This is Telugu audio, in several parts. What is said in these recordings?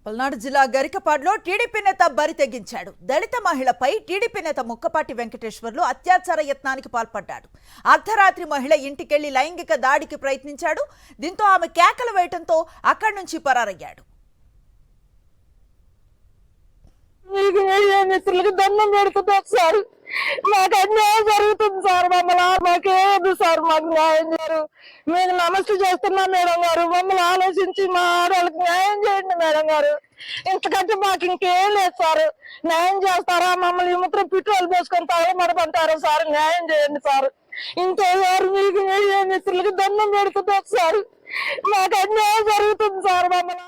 పల్నాడు జిల్లా గరికపాడులో టీడీపీ నేత బరి తెగించాడు. దళిత మహిళపై టీడీపీ నేత ముక్కపాటి వెంకటేశ్వర్లు అత్యాచార యత్నానికి పాల్పడ్డాడు. అర్ధరాత్రి మహిళ ఇంటికెళ్లి లైంగిక దాడికి ప్రయత్నించాడు. దీంతో ఆమె కేకలు వేయడంతో అక్కడి నుంచి పరారయ్యాడు. దండం పెడుతున్నారు సార్, మాకు అన్యాయం జరుగుతుంది సార్, మమ్మల్ని మాకేదు సార్, మాకు న్యాయం చేయరు. మేము నమస్తే చేస్తున్నాం మేడం గారు, మమ్మల్ని ఆలోచించి మా ఆడవాళ్ళకి న్యాయం చేయండి మేడం గారు. ఇంతకంటే మాకు ఇంకేం లేదు సార్. న్యాయం చేస్తారా? మమ్మల్ని ఈ ముత్రం పెట్రోల్ పోసుకొని తాగమడమంటారా సార్? న్యాయం చేయండి సార్. ఇంకోసారి మీకు మిత్రులకి దండం పెడుతున్నారు సార్, మాకు అన్యాయం జరుగుతుంది సార్. మమ్మల్ని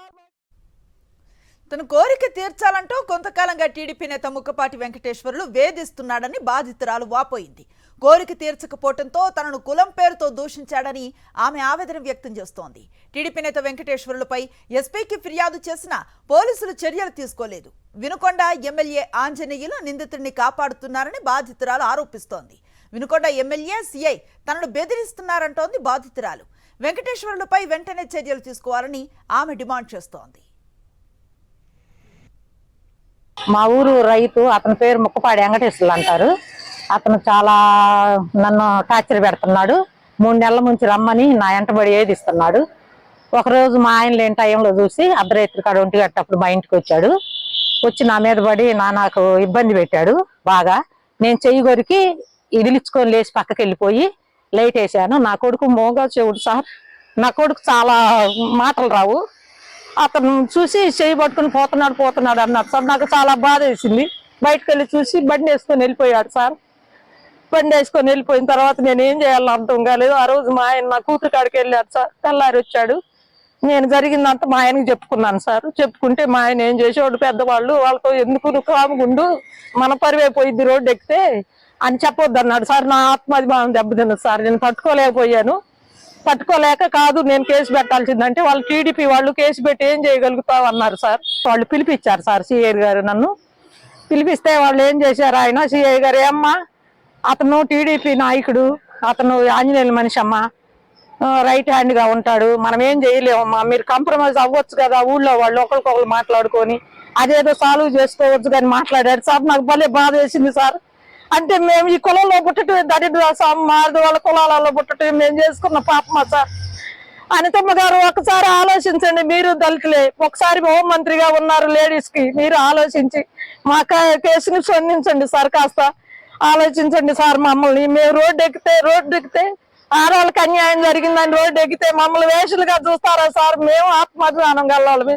తన కోరిక తీర్చాలంటూ కొంతకాలంగా టీడీపీ నేత ముక్కపాటి వెంకటేశ్వర్లు వేధిస్తున్నాడని బాధితురాలు వాపోయింది. కోరిక తీర్చకపోవడంతో తనను కులం పేరుతో దూషించాడని ఆమె ఆవేదన వ్యక్తం చేస్తోంది. టీడీపీ నేత వెంకటేశ్వర్లపై ఎస్పీకి ఫిర్యాదు చేసినా పోలీసులు చర్యలు తీసుకోలేదు. వినుకొండ ఎమ్మెల్యే ఆంజనేయులు నిందితుడిని కాపాడుతున్నారని బాధితురాలు ఆరోపిస్తోంది. వినుకొండ ఎమ్మెల్యే సిఐ తనను బెదిరిస్తున్నారంటోంది బాధితురాలు. వెంకటేశ్వర్లపై వెంటనే చర్యలు తీసుకోవాలని ఆమె డిమాండ్ చేస్తోంది. మా ఊరు రైతు, అతని పేరు ముక్కపాటి వెంకటేశ్వర్లు అంటారు. అతను చాలా నన్ను టార్చర్ పెడుతున్నాడు. 3 నెలల నుంచి రమ్మని నా వెంటబడి ఏదిస్తున్నాడు. ఒకరోజు మా ఆయన లేని టైంలో చూసి అర్ధరాత్రి కాడ 1 గంటప్పుడు మా ఇంటికి వచ్చాడు. వచ్చి నా మీద పడి నాకు ఇబ్బంది పెట్టాడు బాగా. నేను చెయ్యి కొరికి ఇదిలించుకొని లేచి పక్కకి వెళ్ళిపోయి లైట్ వేసాను. నా కొడుకు మోగా చెవుడు సార్, నా కొడుకు చాలా మాటలు రావు. అతను చూసి చేయి పట్టుకుని పోతున్నాడు అన్నాడు సార్. నాకు చాలా బాధ వేసింది. బయటకు వెళ్ళి చూసి బండి వేసుకొని వెళ్ళిపోయాడు సార్. బండి వేసుకొని వెళ్ళిపోయిన తర్వాత నేను ఏం చేయాలని అర్థం కాలేదు. ఆ రోజు మా ఆయన నా కూతురు కాడికి వెళ్ళాడు సార్. తెల్లారి వచ్చాడు. నేను జరిగిందంతా మా ఆయనకి చెప్పుకున్నాను సార్. చెప్పుకుంటే మా ఆయన ఏం చేసేవాడు, పెద్దవాళ్ళు వాళ్ళతో ఎందుకు నువ్వు కాముగుండు, మన పరివైపోయింది రోడ్డు ఎక్కితే అని చెప్పొద్దు అన్నాడు సార్. నా ఆత్మాభిమానం దెబ్బతిన్నది సార్. నేను పట్టుకోలేక కాదు నేను కేసు పెట్టాల్సిందంటే వాళ్ళు టీడీపీ వాళ్ళు కేసు పెట్టి ఏం చేయగలుగుతావు అన్నారు సార్. వాళ్ళు పిలిపించారు సార్ సిఐ గారు. నన్ను పిలిపిస్తే వాళ్ళు ఏం చేశారు, ఆయన సిఐ గారు, ఏమ్మా అతను టీడీపీ నాయకుడు, అతను ఆంజనేయుల మనిషి అమ్మ, రైట్ హ్యాండ్ గా ఉంటాడు, మనం ఏం చేయలేమమ్మా, మీరు కాంప్రమైజ్ అవ్వచ్చు కదా, ఊళ్ళో వాళ్ళు ఒకరికొకరు మాట్లాడుకొని అదేదో సాల్వ్ చేసుకోవచ్చు కానీ మాట్లాడారు సార్. నాకు భలే బాధ వేసింది సార్. అంటే మేము ఈ కులంలో పుట్టడం దరిద్ర మాది వాళ్ళ కులాలలో పుట్టడం మేము చేసుకున్న పాపమా సార్. అనితమ్మ గారు ఒకసారి ఆలోచించండి, మీరు దళితులే, ఒకసారి హోంమంత్రిగా ఉన్నారు లేడీస్ కి, మీరు ఆలోచించి మా కేసుని స్పందించండి సార్. కాస్త ఆలోచించండి సార్. మమ్మల్ని మేము రోడ్డు ఎక్కితే ఆడవాళ్ళకి అన్యాయం జరిగిందని రోడ్డు ఎక్కితే మమ్మల్ని వేషలుగా చూస్తారా సార్? మేము ఆత్మాభిమానం గలవాళ్ళమే.